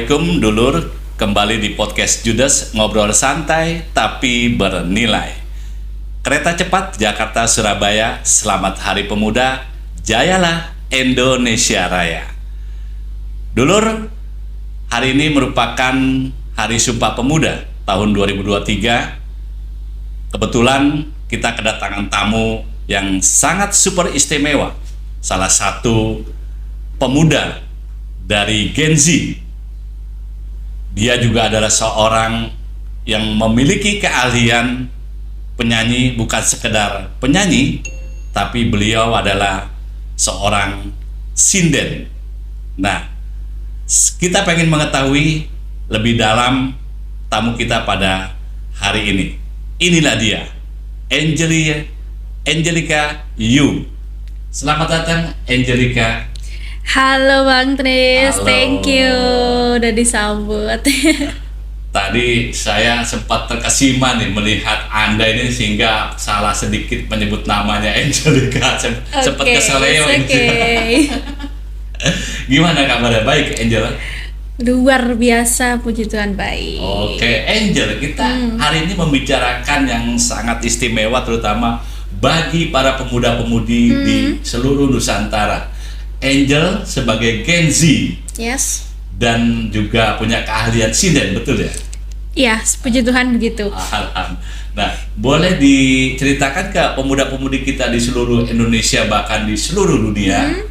Assalamualaikum dulur, kembali di podcast Judas, ngobrol santai tapi bernilai. Kereta cepat Jakarta-Surabaya, selamat Hari Pemuda, jayalah Indonesia Raya. Dulur, hari ini merupakan Hari Sumpah Pemuda tahun 2023. Kebetulan kita kedatangan tamu yang sangat super istimewa, salah satu pemuda dari Gen Z. Dia juga adalah seorang yang memiliki keahlian penyanyi, bukan sekedar penyanyi, tapi beliau adalah seorang sinden. Nah, kita pengen mengetahui lebih dalam tamu kita pada hari ini. Inilah dia, Angelica Yu. Selamat datang, Angelica. Halo Bang Tris, Halo. thank you udah disambut. Tadi saya sempat terkesima nih melihat Anda ini sehingga salah sedikit menyebut namanya Angelica. Sempat keseleo. Okay. Gimana kabarnya? Baik, Angel? Luar biasa, puji Tuhan, baik. Oke, Angel, kita hari ini membicarakan yang sangat istimewa terutama bagi para pemuda-pemudi di seluruh Nusantara. Angel sebagai Gen Z, Yes. dan juga punya keahlian sinden, betul ya? Iya, puji Tuhan begitu. Nah, boleh diceritakan ke pemuda-pemudi kita di seluruh Indonesia bahkan di seluruh dunia,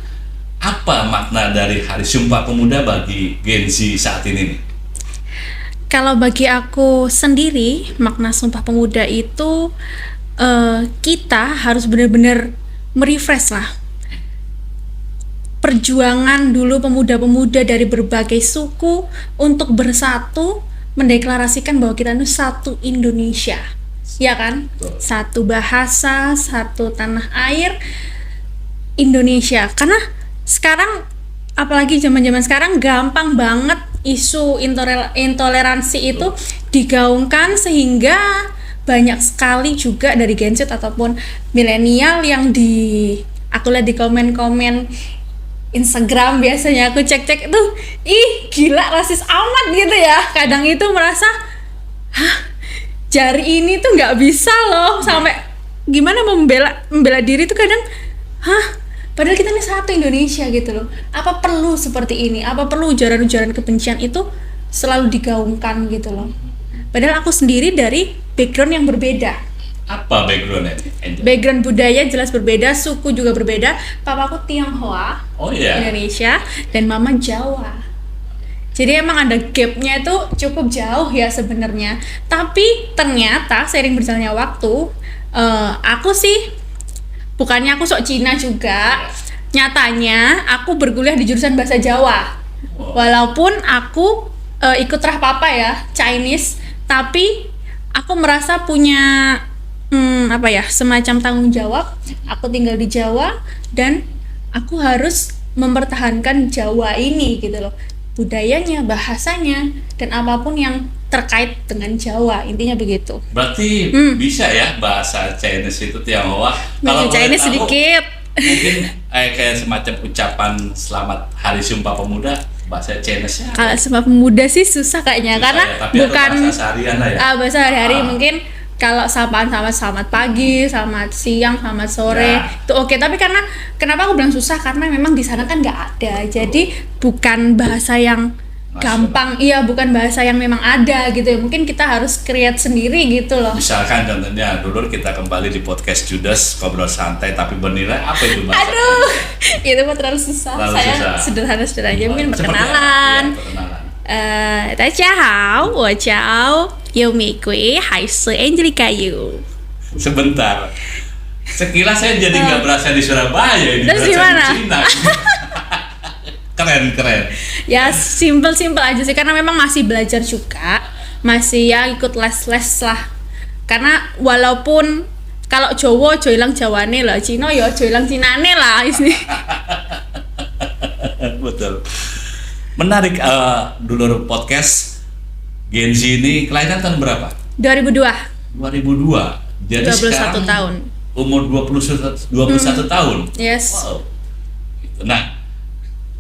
apa makna dari Hari Sumpah Pemuda bagi Gen Z saat ini nih? Kalau bagi aku sendiri, makna Sumpah Pemuda itu kita harus benar-benar merefresh lah. Perjuangan dulu pemuda-pemuda dari berbagai suku untuk bersatu mendeklarasikan bahwa kita itu satu Indonesia, ya kan? Betul. Satu bahasa, satu tanah air Indonesia. Karena sekarang, apalagi zaman-zaman sekarang, gampang banget isu intoleransi itu digaungkan sehingga banyak sekali juga dari Gen Z ataupun milenial yang aku lihat di komen-komen Instagram biasanya aku cek-cek itu, gila rasis amat gitu ya. Kadang itu merasa, jari ini tuh nggak bisa loh, sampai gimana membela diri tuh kadang, padahal kita ini satu Indonesia gitu loh. Apa perlu seperti ini? Apa perlu ujaran-ujaran kebencian itu selalu digaungkan gitu loh? Padahal aku sendiri dari background yang berbeda. Apa backgroundnya, Angel? Background budaya jelas berbeda, suku juga berbeda. Papaku Tionghoa, Indonesia, dan mama Jawa. Jadi emang ada gapnya itu cukup jauh ya sebenarnya. Tapi ternyata seiring berjalannya waktu, aku sih bukannya aku sok Cina juga. Nyatanya aku berkuliah di jurusan bahasa Jawa. Walaupun aku ikut Papa ya, Chinese, tapi aku merasa punya semacam tanggung jawab. Aku tinggal di Jawa dan aku harus mempertahankan Jawa ini gitu loh, budayanya, bahasanya, dan apapun yang terkait dengan Jawa, intinya begitu. Berarti bisa ya bahasa Chinese itu Tionghoa? Bahasa Chinese sedikit. Mungkin kayak semacam ucapan selamat Hari Sumpah Pemuda, bahasa Chinese-nya. Kalau Sumpah Pemuda sih susah kayaknya, Susah karena ya, tapi bukan bahasa seharian lah ya. Bahasa hari-hari. Mungkin kalau sapaan sama selamat pagi, selamat siang, selamat sore, itu oke. Tapi kenapa aku bilang susah? Karena memang di sana kan nggak ada. Jadi bukan bahasa yang gampang, bukan bahasa yang memang ada gitu ya. Mungkin kita harus create sendiri gitu loh. Misalkan contohnya dulu kita kembali di podcast Judas, ngobrol santai tapi bernilai, apa itu bahasa? Aduh, itu mah terlalu susah. Saya sederhana-sederhana aja, mungkin perkenalan. Đại gia hảo, 我叫尤美桂，还是 Angelica Yu. Sebentar, sekilas saya jadi nggak berasa di Surabaya ini. Terus berasa di mana? Cina. Keren. Ya simple aja sih, karena memang masih belajar juga, masih ya ikut les lah. Karena walaupun kalau Jawa jo ilang Jawane lah, Cina ya jo ilang Cinane lah ini. Betul. Menarik, dulur podcast Gen Z ini kelahiran tahun berapa? 2002. 2002. Jadi 21 sekarang tahun. Umur 21 tahun. Yes. Wow. Nah,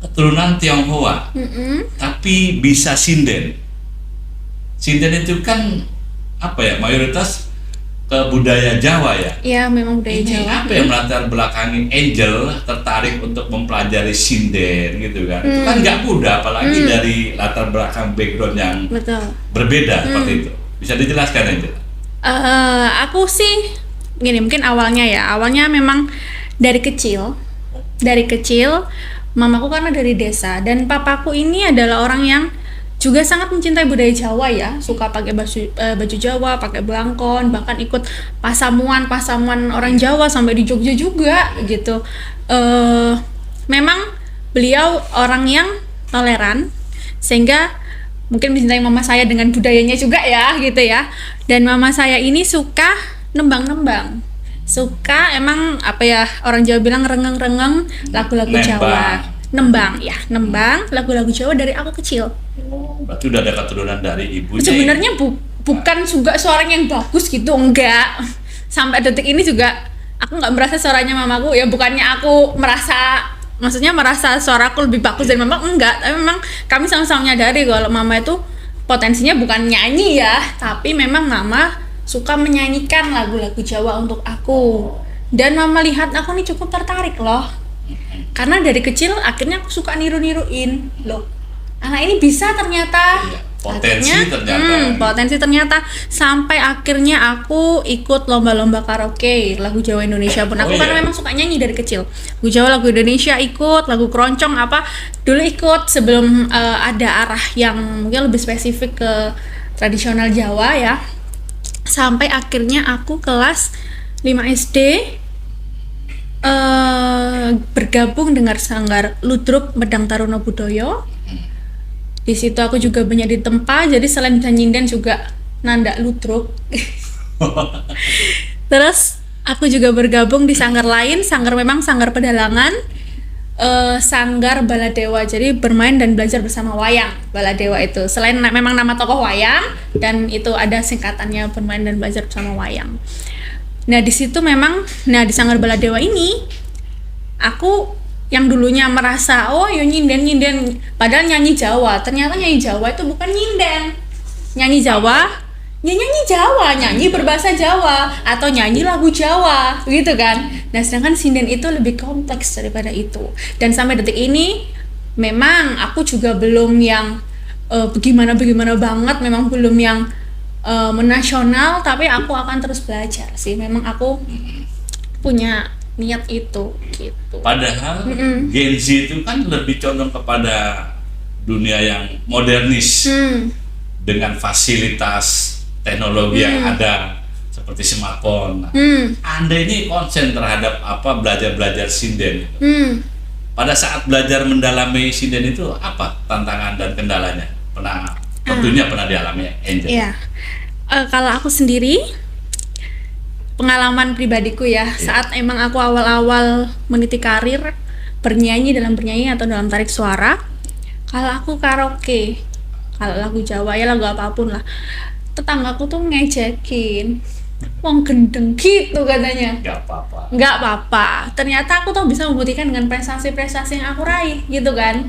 keturunan Tionghoa, tapi bisa sinden. Sinden itu kan apa ya, mayoritas ke budaya Jawa ya. Iya, memang budaya Ini Jawa. apa yang melatar belakangi Angel tertarik untuk mempelajari sinden gitu kan? Itu kan nggak mudah, apalagi dari latar belakang background yang Betul. berbeda seperti itu. Bisa dijelaskan Angel? Aku sih gini, mungkin awalnya memang dari kecil mamaku karena dari desa, dan papaku ini adalah orang yang juga sangat mencintai budaya Jawa ya, suka pakai baju Jawa, pakai belangkon, bahkan ikut pasamuan orang Jawa sampai di Jogja juga gitu. Memang beliau orang yang toleran, sehingga mungkin mencintai mama saya dengan budayanya juga ya gitu ya. Dan mama saya ini suka nembang, suka emang apa ya, orang Jawa bilang rengeng-rengeng lagu-lagu Jawa. Nembang lagu-lagu Jawa dari aku kecil. Berarti udah ada keturunan dari ibunya. Sebenarnya bukan juga suaranya yang bagus gitu, enggak. Sampai detik ini juga aku nggak merasa suaranya mamaku ya, bukannya aku merasa suaraku lebih bagus dari mama, enggak. Tapi memang kami sama-sama menyadari kalau mama itu potensinya bukan nyanyi ya, tapi memang mama suka menyanyikan lagu-lagu Jawa untuk aku. Dan mama lihat aku nih cukup tertarik loh. Karena dari kecil akhirnya aku suka niru-niruin loh, anak ini bisa ternyata. Potensi ternyata sampai akhirnya aku ikut lomba-lomba karaoke lagu Jawa Indonesia pun aku karena memang suka nyanyi dari kecil, lagu Jawa, lagu Indonesia ikut, lagu keroncong apa dulu ikut sebelum ada arah yang mungkin lebih spesifik ke tradisional Jawa ya. Sampai akhirnya aku kelas 5 SD bergabung dengan Sanggar Ludruk Medang Taruna Budaya. Di situ aku juga banyak ditempa, jadi selain bisa nyinden juga nandak ludruk. Terus aku juga bergabung di sanggar lain, sanggar pedalangan, sanggar Baladewa. Jadi bermain dan belajar bersama wayang. Baladewa itu selain memang nama tokoh wayang, dan itu ada singkatannya bermain dan belajar bersama wayang. Nah di situ memang, di sanggar Baladewa ini aku yang dulunya merasa yo nyinden, padahal nyanyi Jawa. Ternyata nyanyi Jawa itu bukan nyinden. Nyanyi Jawa, nyanyi berbahasa Jawa atau nyanyi lagu Jawa, gitu kan. Nah, sedangkan sinden itu lebih kompleks daripada itu. Dan sampai detik ini memang aku juga belum yang bagaimana banget, memang belum yang menasional, tapi aku akan terus belajar sih. Memang aku punya niat itu gitu. Padahal Gen Z itu kan lebih condong kepada dunia yang modernis dengan fasilitas teknologi yang ada seperti smartphone. Anda ini konsen terhadap belajar sinden. Pada saat belajar mendalami sinden itu apa tantangan dan kendalanya? Tentunya pernah dialami Angel. Iya. Kalau aku sendiri, pengalaman pribadiku ya, saat emang aku awal-awal meniti karir bernyanyi atau dalam tarik suara, kalau aku karaoke, kalau lagu Jawa ya lagu apapun lah, tetanggaku tuh ngejekin, wong gendeng gitu katanya. Nggak apa-apa. Ternyata aku tuh bisa membuktikan dengan prestasi-prestasi yang aku raih gitu kan.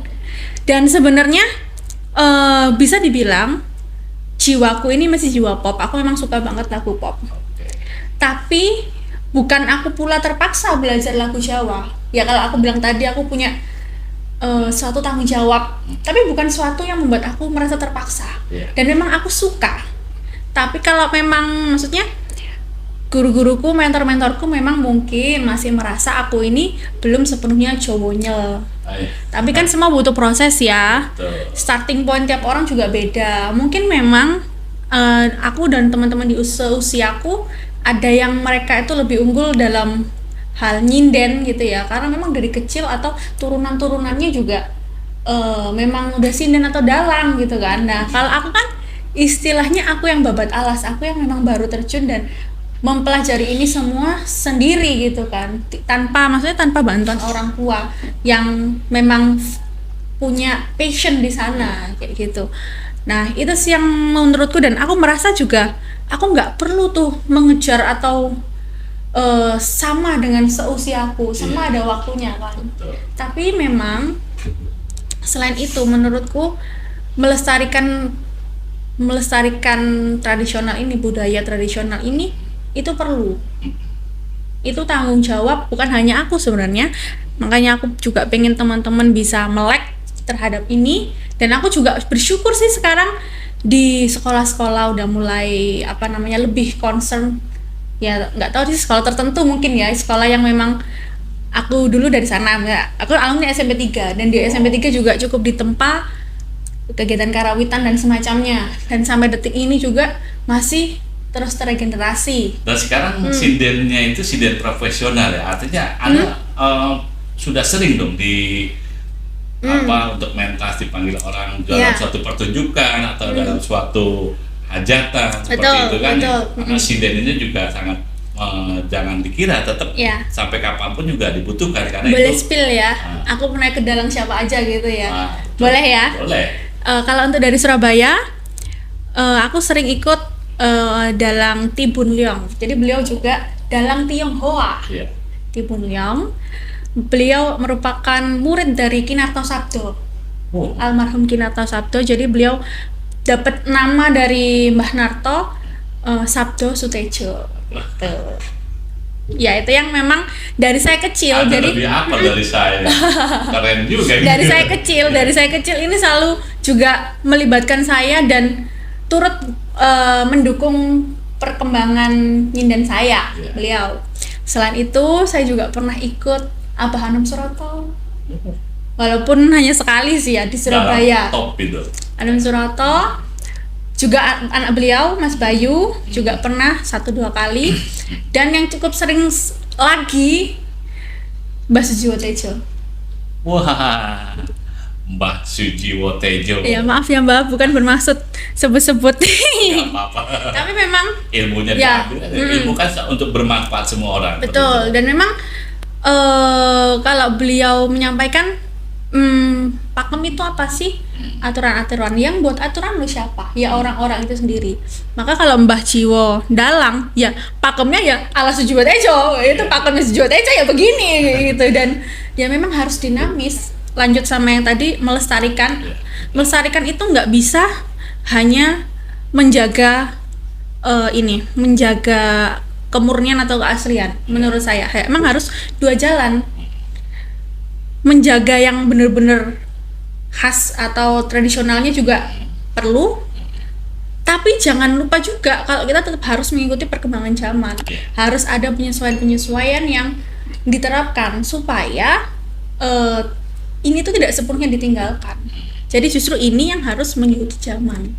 Dan sebenarnya bisa dibilang jiwaku ini masih jiwa pop. Aku memang suka banget lagu pop. Tapi bukan aku pula terpaksa belajar lagu Jawa. Ya kalau aku bilang tadi aku punya suatu tanggung jawab, tapi bukan suatu yang membuat aku merasa terpaksa. Dan memang aku suka. Tapi kalau memang maksudnya guru-guruku, mentor-mentorku memang mungkin masih merasa aku ini belum sepenuhnya Jawonyel. Tapi kan semua butuh proses ya. Starting point tiap orang juga beda. Mungkin memang aku dan teman-teman di usiaku ada yang mereka itu lebih unggul dalam hal nyinden gitu ya, karena memang dari kecil atau turunan-turunannya juga memang udah sinden atau dalang gitu kan. Nah kalau aku kan istilahnya aku yang babat alas, aku yang memang baru terjun dan mempelajari ini semua sendiri gitu kan, tanpa bantuan orang tua yang memang punya passion di sana kayak gitu. Nah itu sih yang menurutku, dan aku merasa juga aku nggak perlu tuh mengejar atau sama dengan seusiaku, semua ada waktunya kan. Tapi memang Selain itu menurutku melestarikan tradisional ini, budaya tradisional ini itu perlu. Itu tanggung jawab bukan hanya aku sebenarnya. Makanya aku juga pengen teman-teman bisa melek terhadap ini, dan aku juga bersyukur sih sekarang di sekolah-sekolah udah mulai lebih concern. Ya nggak tahu sih sekolah tertentu mungkin ya, sekolah yang memang aku dulu dari sana, aku alumni SMP 3 dan di SMP 3 juga cukup ditempa kegiatan karawitan dan semacamnya, dan sampai detik ini juga masih terus terregenerasi. Dan sekarang sindennya itu sinden profesional ya, artinya Anda sudah sering dong untuk mentas dipanggil orang dalam suatu pertunjukan atau dalam suatu hajatan seperti itu kan. Karena sinden ini juga sangat jangan dikira, tetap sampai kapanpun juga dibutuhkan karena boleh itu. Spill ya, aku pernah ke dalang siapa aja gitu ya. Boleh ya? Boleh. Kalau untuk dari Surabaya, aku sering ikut dalang Tibun Leong. Jadi beliau juga dalang Tionghoa. Tibun Leong. Beliau merupakan murid dari Kinarto Sabdo. Almarhum Kinarto Sabdo. Jadi beliau dapat nama dari Mbah Narto, Sabdo Sutejo. Ya itu yang memang dari saya kecil. Anda lebih apa dari saya? Keren juga. Dari saya kecil ini selalu juga melibatkan saya dan turut mendukung perkembangan nyinden saya, beliau. Selain itu saya juga pernah ikut Abah Hanum Suroto, walaupun hanya sekali sih ya di Surabaya. Top itu. Hanum Suroto, juga anak beliau Mas Bayu juga pernah 1-2 kali, dan yang cukup sering lagi Mbah Sujiwo Tejo. Wah, Mbah Sujiwo Tejo. Ya maaf ya Mbak, bukan bermaksud sebut-sebut. Gak apa-apa. Tapi memang ilmunya diambil. Ilmu kan untuk bermanfaat semua orang. Betul, dan memang kalau beliau menyampaikan pakem itu apa sih? Aturan-aturan. Yang buat aturan lu siapa? Ya orang-orang itu sendiri. Maka kalau Mbah Jiwo dalang, ya pakemnya ya ala Sujiwo Tejo. Itu pakemnya Sujiwo Tejo ya begini gitu, dan ya memang harus dinamis. Lanjut sama yang tadi, melestarikan. Melestarikan itu nggak bisa hanya menjaga menjaga kemurnian atau keaslian. Menurut saya emang harus dua jalan. Menjaga yang benar-benar khas atau tradisionalnya juga perlu, tapi jangan lupa juga kalau kita tetap harus mengikuti perkembangan zaman. Harus ada penyesuaian-penyesuaian yang diterapkan supaya ini tuh tidak sepenuhnya ditinggalkan. Jadi justru ini yang harus mengikuti zaman.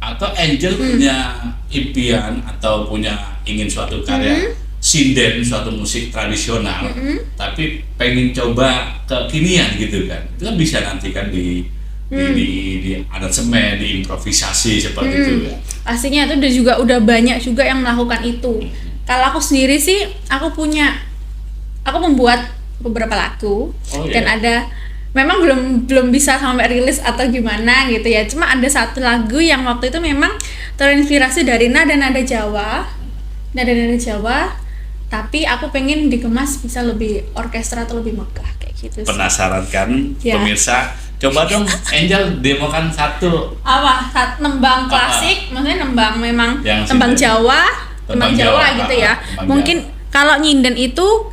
Atau Angel punya impian atau punya ingin suatu karya sinden, suatu musik tradisional, tapi pengen coba kekinian gitu kan, itu kan bisa nanti kan di aransemen, di improvisasi seperti itu ya. Pastinya itu udah banyak juga yang melakukan itu. Kalau aku sendiri sih, aku membuat beberapa lagu dan ada, memang belum bisa sampai rilis atau gimana gitu ya. Cuma ada satu lagu yang waktu itu memang terinspirasi dari nada-nada Jawa, tapi aku pengen dikemas bisa lebih orkestra atau lebih megah kayak gitu. Penasaran kan pemirsa? Coba dong Angel demokan satu. Nembang klasik, maksudnya nembang memang tembang Jawa gitu ya. Mungkin kalau nyinden itu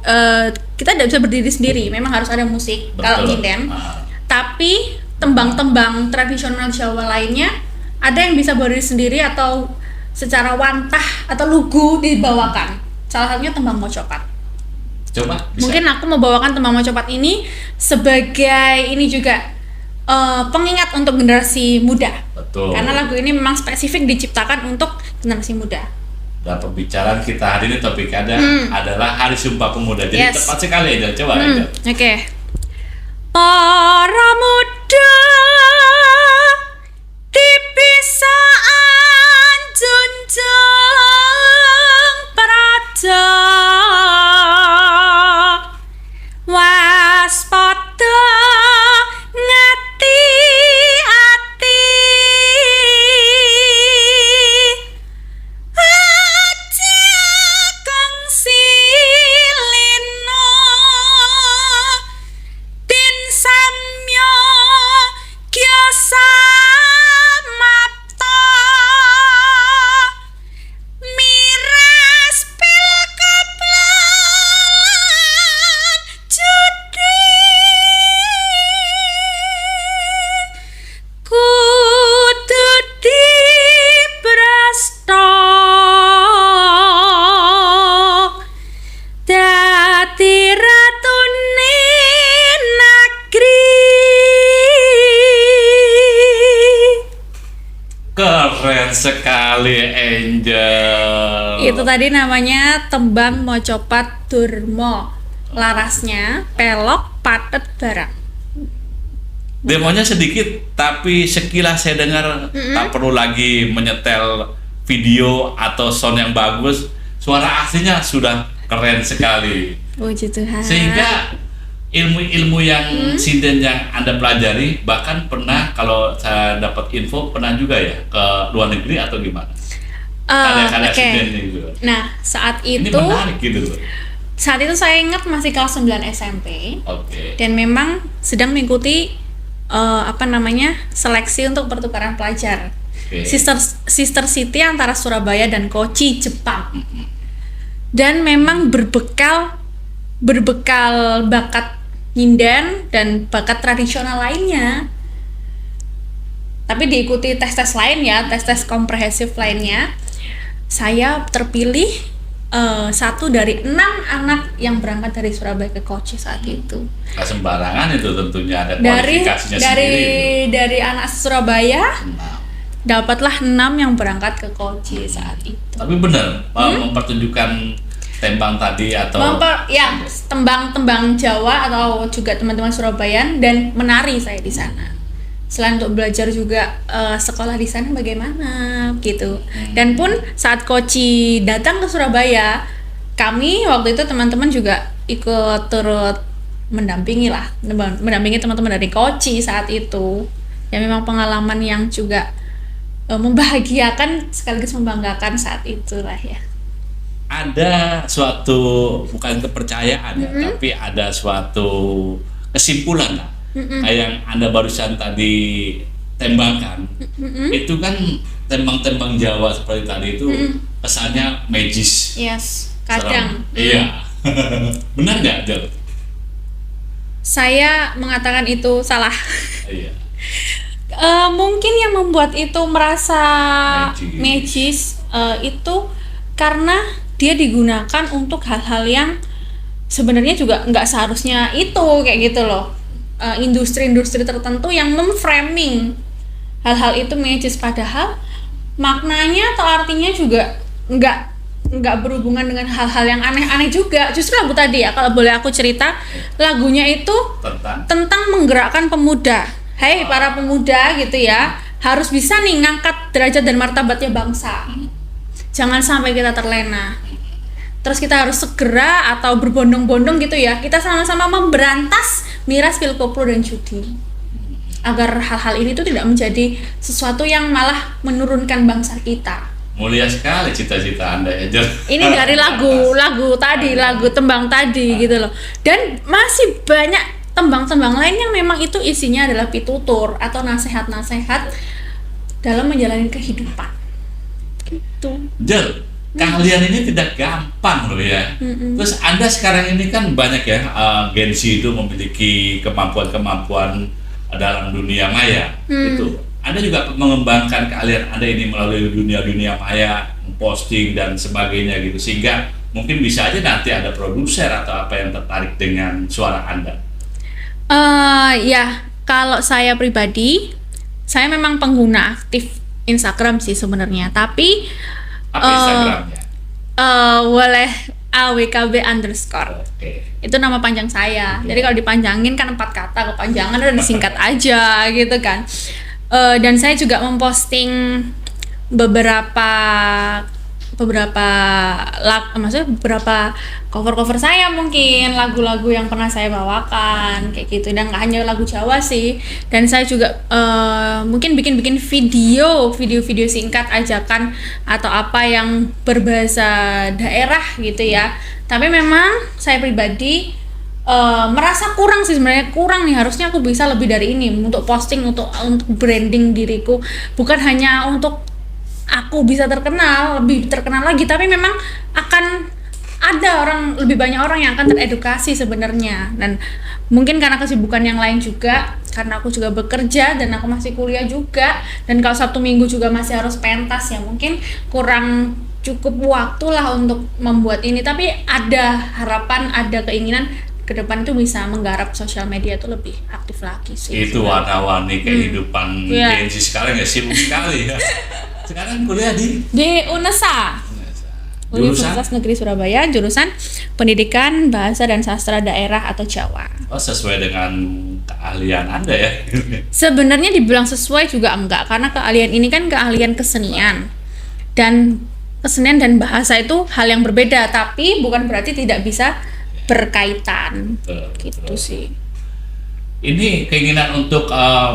kita tidak bisa berdiri sendiri, memang harus ada musik. Kalau nyinden, tapi tembang-tembang tradisional Jawa lainnya ada yang bisa berdiri sendiri atau secara wantah atau lugu dibawakan. Salah satunya tembang Mocopat. Coba bisa. Mungkin aku mau bawakan tembang Mocopat ini sebagai ini juga pengingat untuk generasi muda. Betul. Karena lagu ini memang spesifik diciptakan untuk generasi muda. Dan pembicaraan kita hari ini topiknya adalah Hari Sumpah Pemuda. Jadi tepat sekali ya, coba aja. Oke. Para muda dipisaan junjung prada, waspada ngati-ati, aja kang silino, tin samyo sekali Angel. Itu tadi namanya tembang mocopat durmo. Larasnya pelok patet barang. Demonya sedikit, tapi sekilas saya dengar tak perlu lagi menyetel video atau sound yang bagus. Suara aslinya sudah keren sekali. Puji Tuhan. Sehingga ilmu-ilmu yang sinden yang Anda pelajari, bahkan pernah kalau saya dapat info pernah juga ya ke luar negeri atau gimana? Karya-karya sinden gitu. Nah, saat itu ini menarik gitu loh. Saat itu saya ingat masih kelas 9 SMP. Dan memang sedang mengikuti seleksi untuk pertukaran pelajar. Sister City antara Surabaya dan Kochi, Jepang. Dan memang berbekal bakat nyinden dan bakat tradisional lainnya. Tapi diikuti tes-tes lain ya, tes-tes komprehensif lainnya. Saya terpilih 1 dari 6 anak yang berangkat dari Surabaya ke Kochi saat itu. Nah, sembarangan itu tentunya ada kualifikasinya sendiri. Dari anak Surabaya dapatlah 6 yang berangkat ke Kochi saat itu. Tapi benar mempertunjukkan tembang tadi atau tembang Jawa atau juga teman-teman Surabayan dan menari saya di sana. Selain untuk belajar juga sekolah di sana bagaimana gitu. Dan pun saat Kochi datang ke Surabaya, kami waktu itu teman-teman juga ikut turut mendampingi teman-teman dari Kochi saat itu. Ya memang pengalaman yang juga membahagiakan sekaligus membanggakan saat itulah ya. Ada suatu bukan kepercayaan ya, tapi ada suatu kesimpulan lah. Kayak yang Anda barusan tadi tembangkan, itu kan tembang-tembang Jawa seperti tadi itu kesannya magis. Yes, kadang. Iya. Benar nggak, Jel? Saya mengatakan itu salah. Iya. Mungkin yang membuat itu merasa magis itu karena dia digunakan untuk hal-hal yang sebenarnya juga nggak seharusnya itu kayak gitu loh. Industri-industri tertentu yang memframing hal-hal itu magis, padahal maknanya atau artinya juga nggak berhubungan dengan hal-hal yang aneh-aneh juga. Justru lagu tadi ya, kalau boleh aku cerita, lagunya itu tentang menggerakkan pemuda. Hai para pemuda gitu ya, harus bisa nih ngangkat derajat dan martabatnya bangsa. Jangan sampai kita terlena. Terus kita harus segera atau berbondong-bondong gitu ya, kita sama-sama memberantas miras, pil koplo dan judi, agar hal-hal ini tuh tidak menjadi sesuatu yang malah menurunkan bangsa kita. Mulia sekali cita-cita Anda ya. Ini dari lagu tembang tadi gitu loh. Dan masih banyak tembang-tembang lain yang memang itu isinya adalah pitutur atau nasihat-nasihat dalam menjalani kehidupan. Gitu. Kalian ini tidak gampang loh ya. Terus Anda sekarang ini kan banyak ya, Gen Z itu memiliki kemampuan-kemampuan dalam dunia maya. Itu Anda juga mengembangkan keahlian Anda ini melalui dunia maya, memposting dan sebagainya gitu, sehingga mungkin bisa aja nanti ada produser atau apa yang tertarik dengan suara Anda. Ya, kalau saya pribadi, saya memang pengguna aktif Instagram sih sebenarnya, tapi apa Instagramnya? Boleh AWKB_. Itu nama panjang saya. Jadi kalau dipanjangin kan 4 kata, kepanjangan udah disingkat aja gitu kan. Dan saya juga memposting beberapa cover saya, mungkin lagu-lagu yang pernah saya bawakan kayak gitu, dan nggak hanya lagu Jawa sih. Dan saya juga mungkin bikin video singkat ajakan atau apa yang berbahasa daerah gitu ya. Tapi memang saya pribadi merasa kurang sih, sebenarnya kurang nih, harusnya aku bisa lebih dari ini untuk posting, untuk branding diriku, bukan hanya untuk aku bisa lebih terkenal lagi, tapi memang akan ada lebih banyak orang yang akan teredukasi sebenarnya. Dan mungkin karena kesibukan yang lain juga, karena aku juga bekerja dan aku masih kuliah juga, dan kalau Sabtu Minggu juga masih harus pentas ya, mungkin kurang cukup waktu lah untuk membuat ini. Tapi ada harapan, ada keinginan ke depan itu bisa menggarap sosial media itu lebih aktif lagi sih. Itu warna-warni kehidupan Gen Z sekarang ya, sibuk sekali ya. Sekarang kuliah di UNESA. Universitas Negeri Surabaya, jurusan Pendidikan Bahasa dan Sastra Daerah atau Jawa. Oh, sesuai dengan keahlian Anda ya? Sebenarnya dibilang sesuai juga enggak, karena keahlian ini kan keahlian kesenian. Dan kesenian dan bahasa itu hal yang berbeda, tapi bukan berarti tidak bisa berkaitan. Gitu sih. Ini keinginan untuk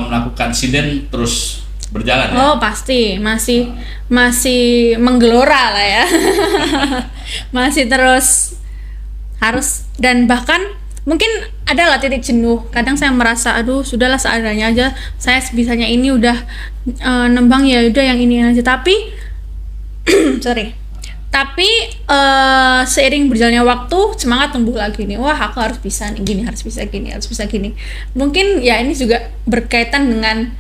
melakukan sinden terus berjalan ya? Oh pasti, masih menggelora lah ya. Masih terus harus, dan bahkan mungkin adalah titik jenuh. Kadang saya merasa aduh sudahlah seadanya aja, saya sebisanya ini udah nembang ya udah yang ini aja. Tapi seiring berjalannya waktu semangat tumbuh lagi nih. Wah aku harus bisa nih gini, harus bisa gini. Mungkin ya ini juga berkaitan dengan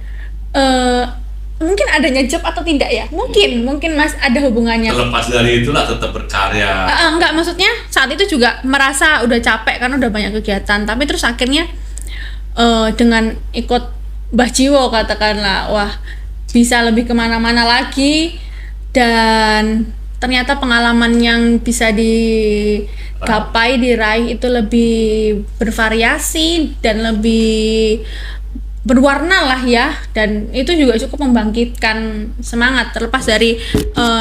mungkin adanya job atau tidak ya, mungkin Mas ada hubungannya. Terlepas dari itulah tetap berkarya. Enggak, maksudnya saat itu juga merasa udah capek karena udah banyak kegiatan, tapi terus akhirnya dengan ikut Mbah Jiwo katakanlah, wah bisa lebih kemana-mana lagi, dan ternyata pengalaman yang bisa digapai, diraih itu lebih bervariasi dan lebih berwarna lah ya, dan itu juga cukup membangkitkan semangat terlepas dari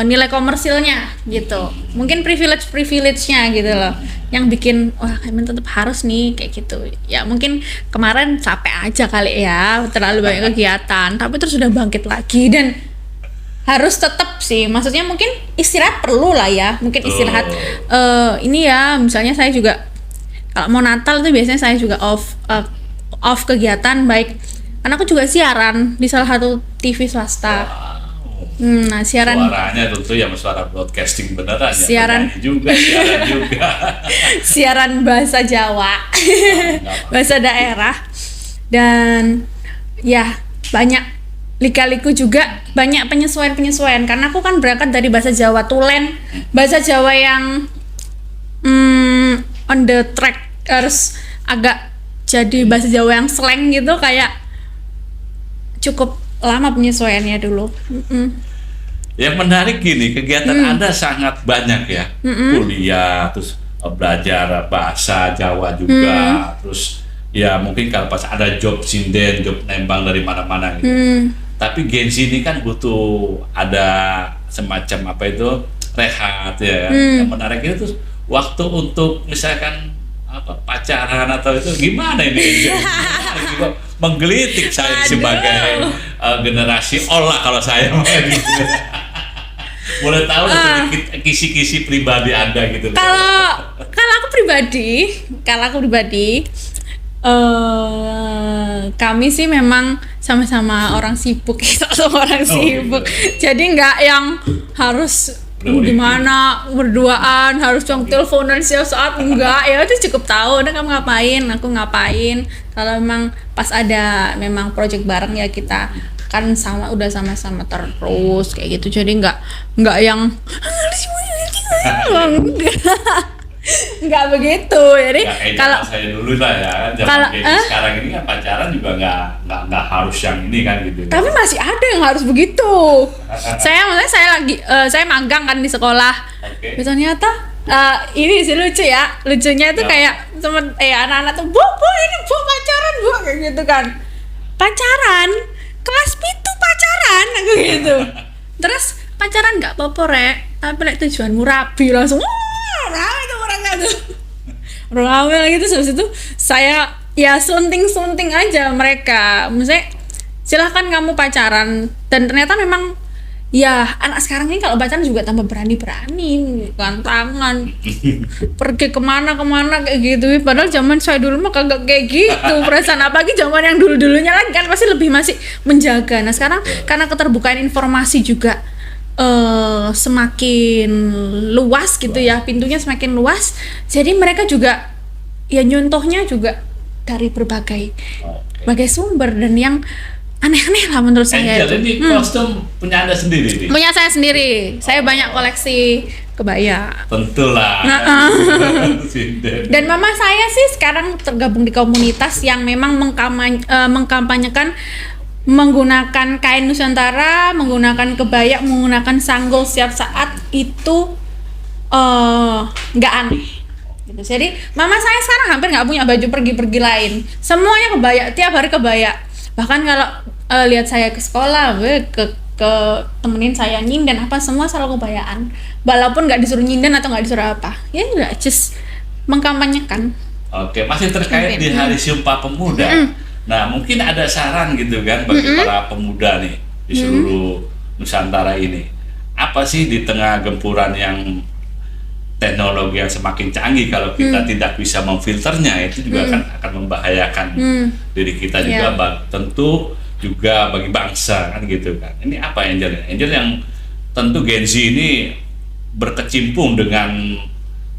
nilai komersilnya gitu. Mungkin privilege-nya gitu loh yang bikin wah kayaknya tetap harus nih kayak gitu ya. Mungkin kemarin capek aja kali ya, terlalu banyak kegiatan, tapi terus udah bangkit lagi dan harus tetap sih, maksudnya mungkin istirahat perlu lah ya, mungkin istirahat ini ya, misalnya saya juga kalau mau Natal itu biasanya saya juga off kegiatan, baik karena aku juga siaran di salah satu TV swasta. Nah siaran suaranya tentu ya suara broadcasting beneran ya, siaran juga siaran bahasa Jawa. Bahasa daerah, dan ya banyak lika-liku juga, banyak penyesuaian karena aku kan berangkat dari bahasa Jawa Tulen, bahasa Jawa yang on the track, harus agak jadi bahasa Jawa yang slang gitu, kayak cukup lama penyesuaiannya dulu. Yang menarik gini, kegiatan Anda sangat banyak ya, kuliah, terus belajar bahasa Jawa juga, terus ya mungkin kalau pas ada job sinden, job nembang dari mana-mana gitu. Tapi Gensi ini kan butuh ada semacam apa itu rehat ya. Yang menarik itu tuh waktu untuk misalkan pacaran atau itu gimana ini? Menggelitik saya sebagai generasi olah kalau saya gitu. Boleh tahu kisi-kisi pribadi Anda gitu. Kalau aku pribadi kami sih memang sama-sama orang sibuk, sibuk. Jadi nggak yang harus gimana berduaan harus teleponan setiap saat, enggak ya, itu cukup tahu udah kamu ngapain, aku ngapain. Kalau memang pas ada memang project bareng ya kita kan udah sama-sama terus kayak gitu, jadi nggak yang nggak begitu. Jadi kalau saya dulu lah ya, zaman sekarang ini kan pacaran juga nggak harus yang ini kan gitu. Tapi masih ada yang harus begitu. Saya magang kan di sekolah. Ternyata ini sih lucunya itu kayak temen anak-anak tuh bu ini bu pacaran bu kayak gitu kan, pacaran kelas itu pacaran aku gitu. Terus pacaran nggak apa-apa rek, tapi tujuanmu rabi langsung rame tuh orangnya tuh rame lagi. Terus habis itu saya ya sunting aja mereka, maksudnya silahkan kamu pacaran. Dan ternyata memang ya anak sekarang ini kalau pacaran juga tambah berani kan tangan pergi kemana kayak gitu. Padahal zaman saya dulu mah kagak kayak gitu perasaan, apalagi zaman yang dulunya lagi kan pasti lebih masih menjaga. Nah sekarang karena keterbukaan informasi juga semakin luas gitu ya, pintunya semakin luas, jadi mereka juga ya nyontohnya juga dari berbagai sumber, dan yang aneh-aneh lah menurut saya. Jadi kostum punya Anda sendiri nih? Punya saya sendiri, saya banyak koleksi kebaya. Tentulah. Dan mama saya sih sekarang tergabung di komunitas yang memang mengkampanyekan menggunakan kain Nusantara, menggunakan kebaya, menggunakan sanggul setiap saat itu nggak aneh gitu. Jadi mama saya sekarang hampir nggak punya baju pergi-pergi lain, semuanya kebaya, tiap hari kebaya. Bahkan kalau lihat saya ke sekolah, ke temenin saya nyinden apa, semua selalu kebayaan, walaupun nggak disuruh nyinden atau nggak disuruh apa, ya udah just mengkampanyekan. Oke, masih terkait di Hari Sumpah Pemuda. Nah, mungkin ada saran gitu kan bagi para pemuda nih di seluruh Nusantara ini. Apa sih di tengah gempuran yang teknologi yang semakin canggih, kalau kita tidak bisa memfilternya, itu juga akan membahayakan diri kita juga, tentu juga bagi bangsa kan gitu kan. Ini apa Angel? Angel yang tentu Gen Z ini berkecimpung dengan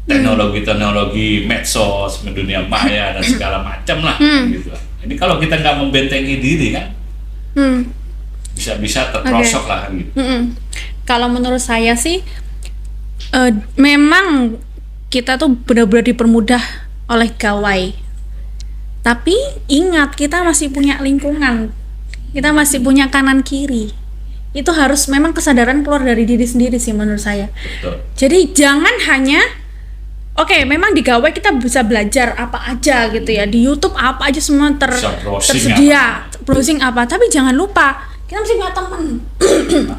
teknologi medsos, dunia maya dan segala macam lah gitu. Ini kalau kita nggak membentengi diri kan bisa terperosok lah kan gitu. Kalau menurut saya sih memang kita tuh benar-benar dipermudah oleh gawai, tapi ingat kita masih punya lingkungan, kita masih punya kanan kiri. Itu harus memang kesadaran keluar dari diri sendiri sih menurut saya. Betul. Jadi jangan hanya memang di gawai kita bisa belajar apa aja gitu ya, di YouTube apa aja semua tersedia, browsing apa, tapi jangan lupa kita mesti punya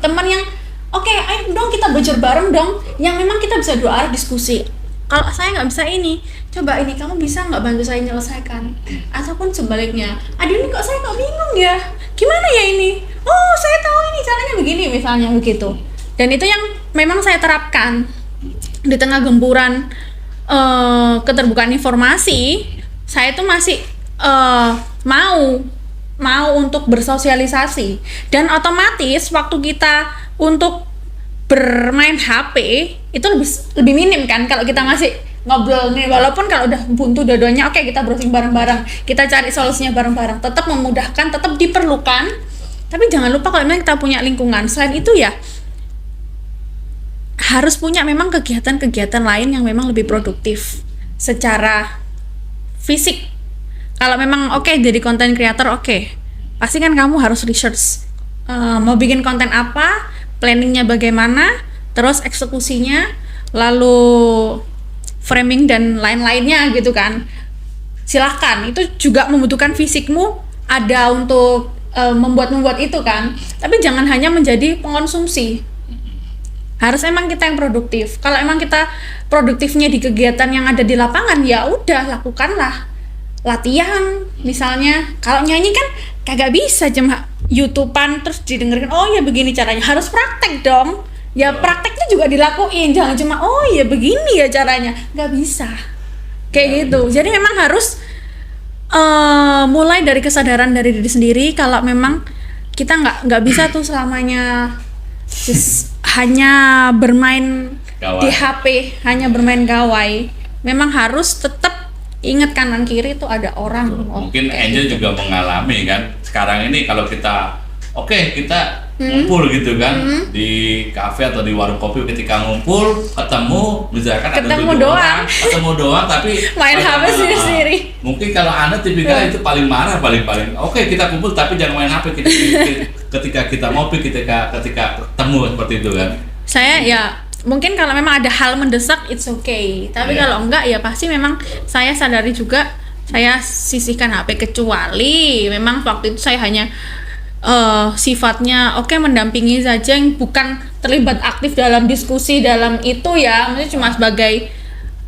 teman yang ayo dong kita belajar bareng dong, yang memang kita bisa dua arah diskusi. Kalau saya nggak bisa ini, coba ini kamu bisa nggak bantu saya menyelesaikan, ataupun sebaliknya, aduh ini kok saya kok bingung ya, gimana ya ini, oh saya tahu ini caranya begini, misalnya begitu. Dan itu yang memang saya terapkan di tengah gempuran keterbukaan informasi. Saya tuh masih mau untuk bersosialisasi, dan otomatis waktu kita untuk bermain HP itu lebih minim kan kalau kita masih ngobrol nih, walaupun kalau udah buntu dua-duanya kita browsing bareng-bareng, kita cari solusinya bareng-bareng, tetap memudahkan, tetap diperlukan, tapi jangan lupa kalau memang kita punya lingkungan. Selain itu ya harus punya memang kegiatan-kegiatan lain yang memang lebih produktif secara fisik. Kalau memang jadi konten creator, pasti kan kamu harus research mau bikin konten apa, planningnya bagaimana, terus eksekusinya, lalu framing dan lain-lainnya gitu kan. Silahkan, itu juga membutuhkan fisikmu ada untuk membuat itu kan. Tapi jangan hanya menjadi pengonsumsi. Harus emang kita yang produktif. Kalau emang kita produktifnya di kegiatan yang ada di lapangan, ya udah lakukanlah. Latihan misalnya. Kalau nyanyi kan kagak bisa cuma YouTubean terus didengerin, oh ya begini caranya. Harus praktek dong. Ya prakteknya juga dilakuin, jangan cuma oh ya begini ya caranya. Nggak bisa kayak gitu. Jadi memang harus mulai dari kesadaran dari diri sendiri. Kalau memang kita nggak bisa tuh selamanya hanya bermain gawai di HP, hanya bermain gawai. Memang harus tetap ingat kanan kiri itu ada orang. Mungkin Angel juga mengalami kan. Sekarang ini kalau kita kita ngumpul gitu kan di kafe atau di warung kopi, ketika ngumpul ketemu misalkan ketemu ada ketemu doang tapi main HP sendiri. Mungkin kalau Anda tipikal itu paling marah, paling kita kumpul tapi jangan main HP ketika kita ngopi, ketika ketemu seperti itu kan. Saya ya mungkin kalau memang ada hal mendesak it's okay, tapi kalau enggak ya pasti memang saya sadari juga saya sisihkan HP, kecuali memang waktu itu saya hanya sifatnya mendampingi saja, yang bukan terlibat aktif dalam diskusi dalam itu ya, maksudnya cuma sebagai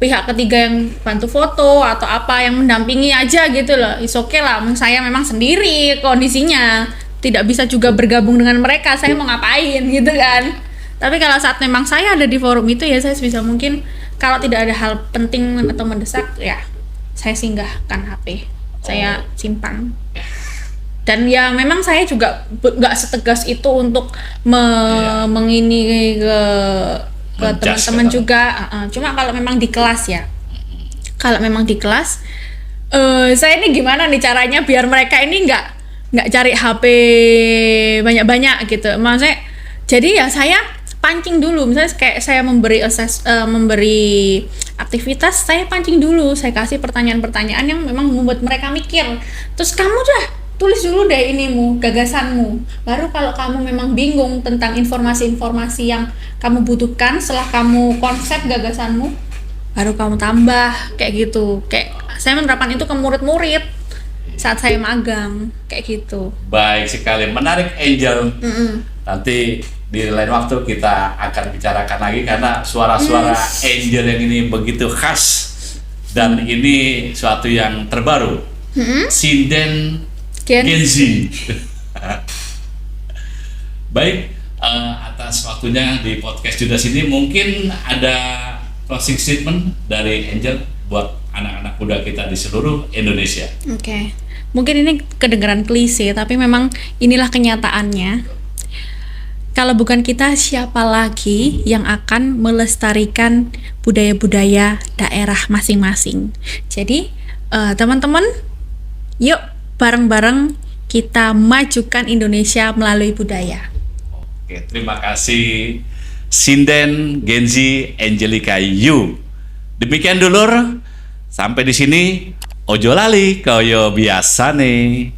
pihak ketiga yang bantu foto atau apa, yang mendampingi aja gitu loh. It's okay lah, saya memang sendiri kondisinya, tidak bisa juga bergabung dengan mereka, saya mau ngapain gitu kan. Tapi kalau saat memang saya ada di forum itu ya saya sebisa mungkin, kalau tidak ada hal penting atau mendesak ya saya singgahkan HP, saya simpan. Dan ya memang saya juga nggak setegas itu untuk mengini ke teman-teman juga. Cuma kalau memang di kelas ya, saya ini gimana nih caranya biar mereka ini nggak cari HP banyak-banyak gitu. Maksudnya jadi ya saya pancing dulu, misalnya kayak saya memberi aktivitas, saya pancing dulu, saya kasih pertanyaan-pertanyaan yang memang membuat mereka mikir. Terus kamu tulis dulu deh inimu, gagasanmu. Baru kalau kamu memang bingung tentang informasi-informasi yang kamu butuhkan, setelah kamu konsep gagasanmu, baru kamu tambah kayak gitu. Kayak saya menerapkan itu ke murid-murid saat saya magang kayak gitu. Baik sekali, menarik Angel. Nanti di lain waktu kita akan bicarakan lagi karena suara-suara Angel yang ini begitu khas dan ini suatu yang terbaru. Sinden Genzi. Baik, atas waktunya di podcast Judas ini mungkin ada closing statement dari Angel buat anak-anak muda kita di seluruh Indonesia. Oke. Mungkin ini kedengaran klise, tapi memang inilah kenyataannya. Kalau bukan kita, siapa lagi yang akan melestarikan budaya-budaya daerah masing-masing? Jadi, teman-teman, yuk bareng-bareng kita majukan Indonesia melalui budaya. Oke, terima kasih Sinden Genzi Angelica Yu. Demikian dulur, sampai di sini. Ojo lali kaya biasane.